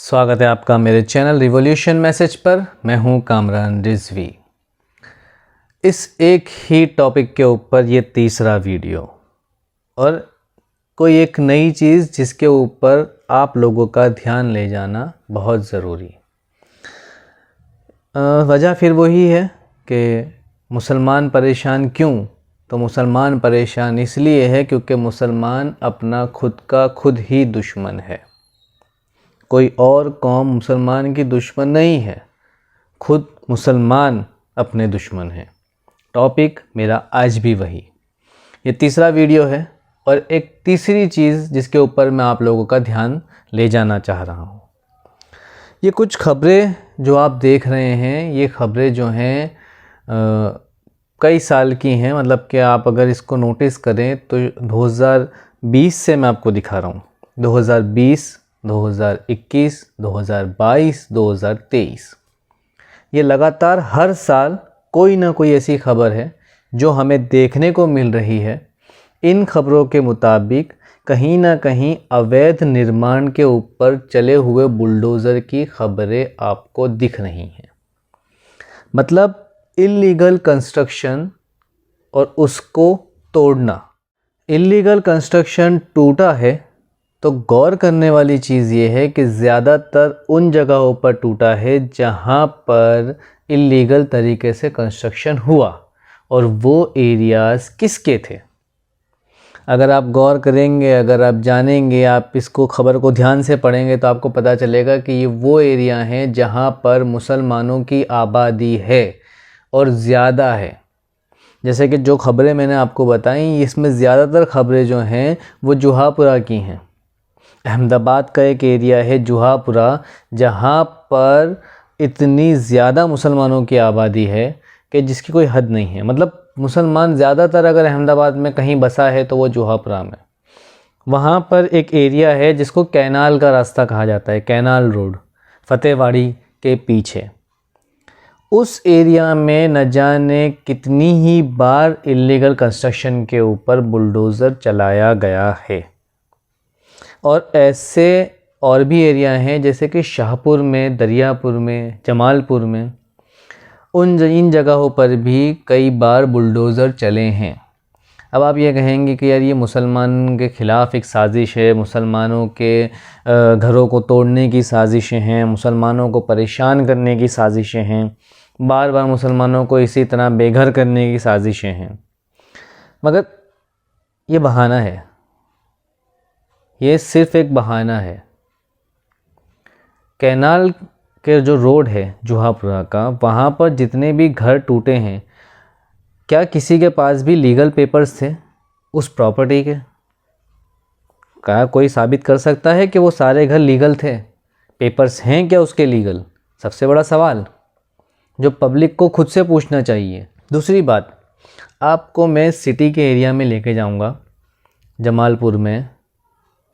स्वागत है आपका मेरे चैनल रिवॉल्यूशन मैसेज पर। मैं हूं कामरान रिजवी। इस एक ही टॉपिक के ऊपर ये तीसरा वीडियो और कोई एक नई चीज़ जिसके ऊपर आप लोगों का ध्यान ले जाना बहुत ज़रूरी। वजह फिर वही है कि मुसलमान परेशान क्यों? तो मुसलमान परेशान इसलिए है क्योंकि मुसलमान अपना खुद का खुद ही दुश्मन है। कोई और कौम मुसलमान की दुश्मन नहीं है, खुद मुसलमान अपने दुश्मन हैं। टॉपिक मेरा आज भी वही। ये तीसरा वीडियो है और एक तीसरी चीज़ जिसके ऊपर मैं आप लोगों का ध्यान ले जाना चाह रहा हूँ। ये कुछ खबरें जो आप देख रहे हैं, ये खबरें जो हैं कई साल की हैं। मतलब कि आप अगर इसको नोटिस करें तो 2020 से मैं आपको दिखा रहा हूँ। 2020, 2021, 2022, 2023, ये लगातार हर साल कोई ना कोई ऐसी खबर है जो हमें देखने को मिल रही है। इन खबरों के मुताबिक कहीं ना कहीं अवैध निर्माण के ऊपर चले हुए बुलडोज़र की खबरें आपको दिख रही हैं। मतलब इल्लीगल कंस्ट्रक्शन और उसको तोड़ना। इल्लीगल कंस्ट्रक्शन टूटा है तो गौर करने वाली चीज़ ये है कि ज़्यादातर उन जगहों पर टूटा है जहाँ पर इल्लीगल तरीके से कंस्ट्रक्शन हुआ, और वो एरियाज़ किसके थे? अगर आप गौर करेंगे, अगर आप जानेंगे, आप इसको खबर को ध्यान से पढ़ेंगे तो आपको पता चलेगा कि ये वो एरिया हैं जहाँ पर मुसलमानों की आबादी है और ज़्यादा है। जैसे कि जो खबरें मैंने आपको बताई, इसमें ज़्यादातर खबरें जो हैं वो जुहापुरा की हैं। अहमदाबाद का एक एरिया है जुहापुरा, जहाँ पर इतनी ज़्यादा मुसलमानों की आबादी है कि जिसकी कोई हद नहीं है। मतलब मुसलमान ज़्यादातर अगर अहमदाबाद में कहीं बसा है तो वो जुहापुरा में। वहाँ पर एक एरिया है जिसको कैनाल का रास्ता कहा जाता है, कैनाल रोड, फतेहवाड़ी के पीछे। उस एरिया में न जाने कितनी ही बार इल्लीगल कंस्ट्रक्शन के ऊपर बुलडोज़र चलाया गया है। और ऐसे और भी एरिया हैं जैसे कि शाहपुर में, दरियापुर में, जमालपुर में, इन जगहों पर भी कई बार बुलडोज़र चले हैं। अब आप ये कहेंगे कि यार ये मुसलमान के ख़िलाफ़ एक साजिश है, मुसलमानों के घरों को तोड़ने की साजिशें हैं, मुसलमानों को परेशान करने की साजिशें हैं, बार बार मुसलमानों को इसी तरह बेघर करने की साजिशें हैं। मगर ये बहाना है, ये सिर्फ़ एक बहाना है। कैनाल के जो रोड है जुहापुरा का, वहाँ पर जितने भी घर टूटे हैं, क्या किसी के पास भी लीगल पेपर्स थे उस प्रॉपर्टी के? क्या कोई साबित कर सकता है कि वो सारे घर लीगल थे? पेपर्स हैं क्या उसके लीगल? सबसे बड़ा सवाल जो पब्लिक को खुद से पूछना चाहिए। दूसरी बात, आपको मैं सिटी के एरिया में लेके जाऊंगा, जमालपुर में,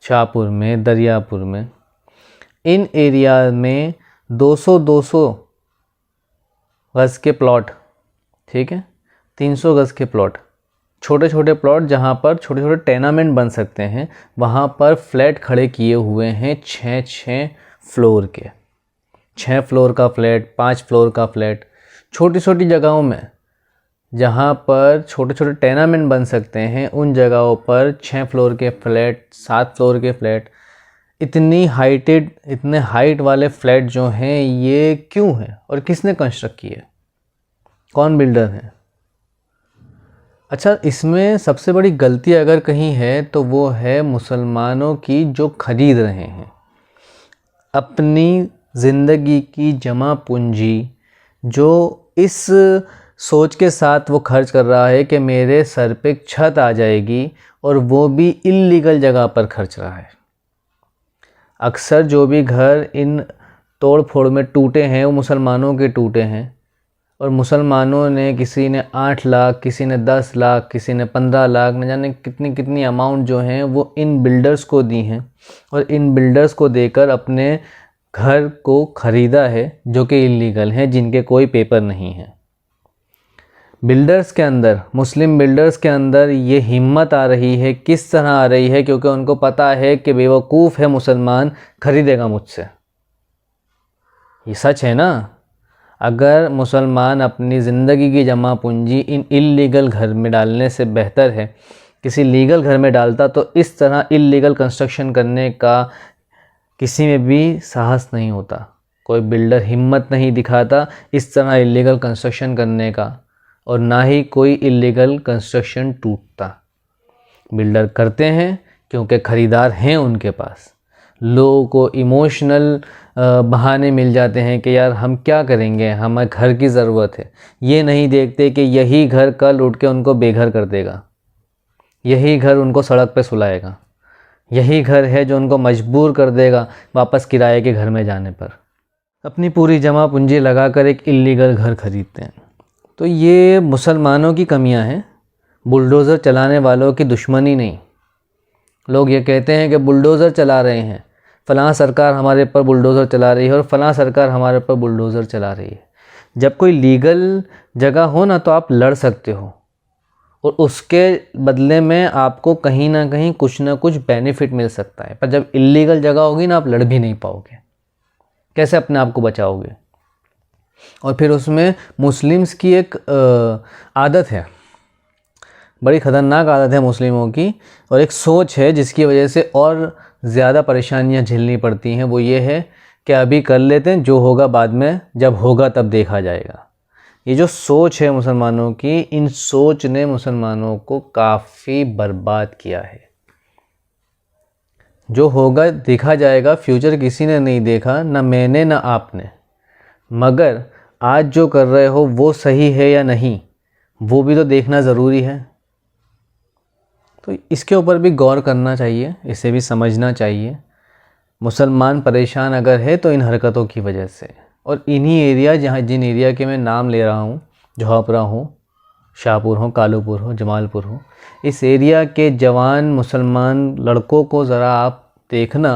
शाहपुर में, दरियापुर में। इन एरिया में 200 गज़ के प्लॉट, ठीक है, 300 गज़ के प्लॉट, छोटे छोटे प्लॉट जहाँ पर छोटे छोटे टेनामेंट बन सकते हैं, वहाँ पर फ्लैट खड़े किए हुए हैं 6 फ्लोर के। 6 फ्लोर का फ्लैट, 5 फ्लोर का फ्लैट, छोटी छोटी जगहों में जहाँ पर छोटे छोटे टेनामेंट बन सकते हैं, उन जगहों पर 6 फ्लोर के फ्लैट, 7 फ्लोर के फ्लैट। इतनी इतने हाइट वाले फ्लैट जो हैं ये क्यों हैं और किसने कंस्ट्रक्ट किए? कौन बिल्डर है? अच्छा, इसमें सबसे बड़ी गलती अगर कहीं है तो वो है मुसलमानों की, जो खरीद रहे हैं अपनी ज़िंदगी की जमा पूंजी, जो इस सोच के साथ वो खर्च कर रहा है कि मेरे सर पे छत आ जाएगी, और वो भी इल्लीगल जगह पर खर्च रहा है। अक्सर जो भी घर इन तोड़ फोड़ में टूटे हैं वो मुसलमानों के टूटे हैं, और मुसलमानों ने, किसी ने 8 लाख, किसी ने 10 लाख, किसी ने 15 लाख, न जाने कितनी कितनी अमाउंट जो हैं वो इन बिल्डर्स को दी हैं, और इन बिल्डर्स को देकर अपने घर को ख़रीदा है जो कि इल्लीगल हैं, जिनके कोई पेपर नहीं है। बिल्डर्स के अंदर, मुस्लिम बिल्डर्स के अंदर ये हिम्मत आ रही है, किस तरह आ रही है? क्योंकि उनको पता है कि बेवकूफ़ है मुसलमान, ख़रीदेगा मुझसे। ये सच है ना। अगर मुसलमान अपनी ज़िंदगी की जमा पूंजी इन इल्लीगल घर में डालने से बेहतर है किसी लीगल घर में डालता, तो इस तरह इल्लीगल कंस्ट्रक्शन करने का किसी में भी साहस नहीं होता। कोई बिल्डर हिम्मत नहीं दिखाता इस तरह इल्लीगल कंस्ट्रक्शन करने का, और ना ही कोई इल्लीगल कंस्ट्रक्शन टूटता। बिल्डर करते हैं क्योंकि ख़रीदार हैं उनके पास। लोगों को इमोशनल बहाने मिल जाते हैं कि यार हम क्या करेंगे, हमें घर की ज़रूरत है। ये नहीं देखते कि यही घर कल उठ के उनको बेघर कर देगा, यही घर उनको सड़क पे सुलाएगा, यही घर है जो उनको मजबूर कर देगा वापस किराए के घर में जाने पर। अपनी पूरी जमा पूंजी लगाकर एक इल्लीगल घर खरीदते हैं। तो ये मुसलमानों की कमियां हैं, बुलडोज़र चलाने वालों की दुश्मनी नहीं। लोग ये कहते हैं कि बुलडोज़र चला रहे हैं, फ़लाँ सरकार हमारे ऊपर बुलडोज़र चला रही है और फ़लाँ सरकार हमारे ऊपर बुलडोज़र चला रही है। जब कोई लीगल जगह हो ना तो आप लड़ सकते हो, और उसके बदले में आपको कहीं ना कहीं कुछ ना कुछ बेनिफिट मिल सकता है। पर जब इल्लीगल जगह होगी ना, आप लड़ भी नहीं पाओगे। कैसे अपने आप को बचाओगे? और फिर उसमें मुस्लिम्स की एक आदत है, बड़ी ख़तरनाक आदत है मुस्लिमों की, और एक सोच है जिसकी वजह से और ज़्यादा परेशानियां झेलनी पड़ती हैं। वो ये है कि अभी कर लेते हैं, जो होगा बाद में, जब होगा तब देखा जाएगा। ये जो सोच है मुसलमानों की, इन सोच ने मुसलमानों को काफ़ी बर्बाद किया है। जो होगा देखा जाएगा, फ्यूचर किसी ने नहीं देखा, ना मैंने ना आपने। मगर आज जो कर रहे हो वो सही है या नहीं, वो भी तो देखना ज़रूरी है। तो इसके ऊपर भी गौर करना चाहिए, इसे भी समझना चाहिए। मुसलमान परेशान अगर है तो इन हरकतों की वजह से, और इन्हीं एरिया जिन एरिया के मैं नाम ले रहा हूँ, जौहपुरा हो, शाहपुर हो, कालूपुर हो, जमालपुर हो, इस एरिया के जवान मुसलमान लड़कों को ज़रा आप देखना,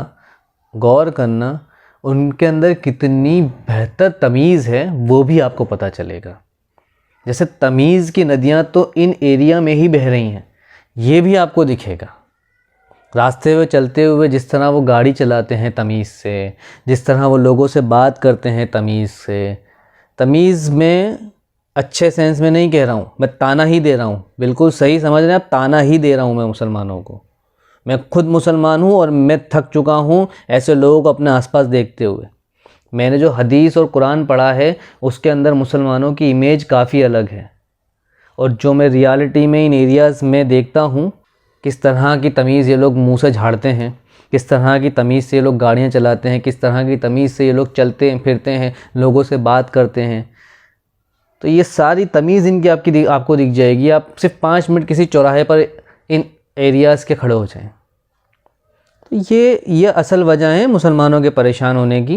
गौर करना, उनके अंदर कितनी बेहतर तमीज़ है वो भी आपको पता चलेगा। जैसे तमीज़ की नदियाँ तो इन एरिया में ही बह रही हैं, ये भी आपको दिखेगा। रास्ते में चलते हुए जिस तरह वो गाड़ी चलाते हैं तमीज़ से, जिस तरह वो लोगों से बात करते हैं तमीज़ से, तमीज़ में अच्छे सेंस में नहीं कह रहा हूँ, मैं ताना ही दे रहा हूँ, बिल्कुल सही समझ रहे हैं आप, ताना ही दे रहा हूँ मैं मुसलमानों को। मैं खुद मुसलमान हूँ और मैं थक चुका हूँ ऐसे लोगों को अपने आसपास देखते हुए। मैंने जो हदीस और कुरान पढ़ा है उसके अंदर मुसलमानों की इमेज काफ़ी अलग है, और जो मैं रियलिटी में इन एरियाज़ में देखता हूँ, किस तरह की तमीज़ ये लोग मुंह से झाड़ते हैं, किस तरह की तमीज़ से ये लोग गाड़ियाँ चलाते हैं, किस तरह की तमीज़ से ये लोग चलते फिरते हैं, लोगों से बात करते हैं। तो ये सारी तमीज़ इनकी आपको दिख जाएगी। आप सिर्फ 5 मिनट किसी चौराहे पर इन एरियाज़ के खड़े हो जाएं। तो ये असल वजह है मुसलमानों के परेशान होने की।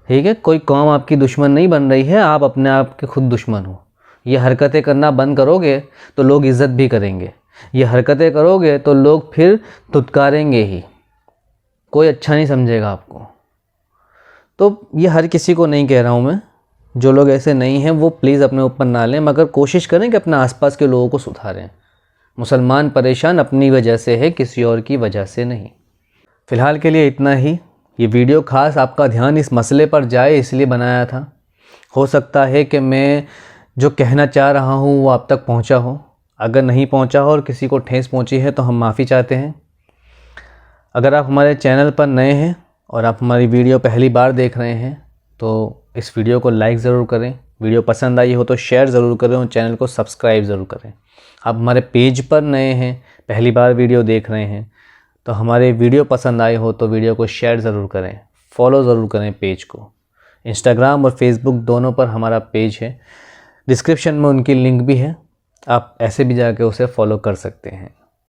ठीक है, कोई कौम आपकी दुश्मन नहीं बन रही है, आप अपने आप के खुद दुश्मन हो। ये हरकतें करना बंद करोगे तो लोग इज़्ज़त भी करेंगे, ये हरकतें करोगे तो लोग फिर धुतकारेंगे ही, कोई अच्छा नहीं समझेगा आपको। तो ये हर किसी को नहीं कह रहा हूँ मैं, जो लोग ऐसे नहीं हैं वो प्लीज़ अपने ऊपर ना लें, मगर कोशिश करें कि अपने आसपास के लोगों को सुधारें। मुसलमान परेशान अपनी वजह से है, किसी और की वजह से नहीं। फ़िलहाल के लिए इतना ही। ये वीडियो ख़ास आपका ध्यान इस मसले पर जाए इसलिए बनाया था। हो सकता है कि मैं जो कहना चाह रहा हूँ वो आप तक पहुँचा हो। अगर नहीं पहुँचा हो और किसी को ठेस पहुँची है तो हम माफ़ी चाहते हैं। अगर आप हमारे चैनल पर नए हैं और आप हमारी वीडियो पहली बार देख रहे हैं तो इस वीडियो को लाइक ज़रूर करें, वीडियो पसंद आई हो तो शेयर ज़रूर करें और चैनल को सब्सक्राइब ज़रूर करें। आप हमारे पेज पर नए हैं, पहली बार वीडियो देख रहे हैं, तो हमारे वीडियो पसंद आए हो तो वीडियो को शेयर ज़रूर करें, फॉलो ज़रूर करें पेज को। इंस्टाग्राम और फेसबुक दोनों पर हमारा पेज है, डिस्क्रिप्शन में उनकी लिंक भी है, आप ऐसे भी जाके उसे फॉलो कर सकते हैं।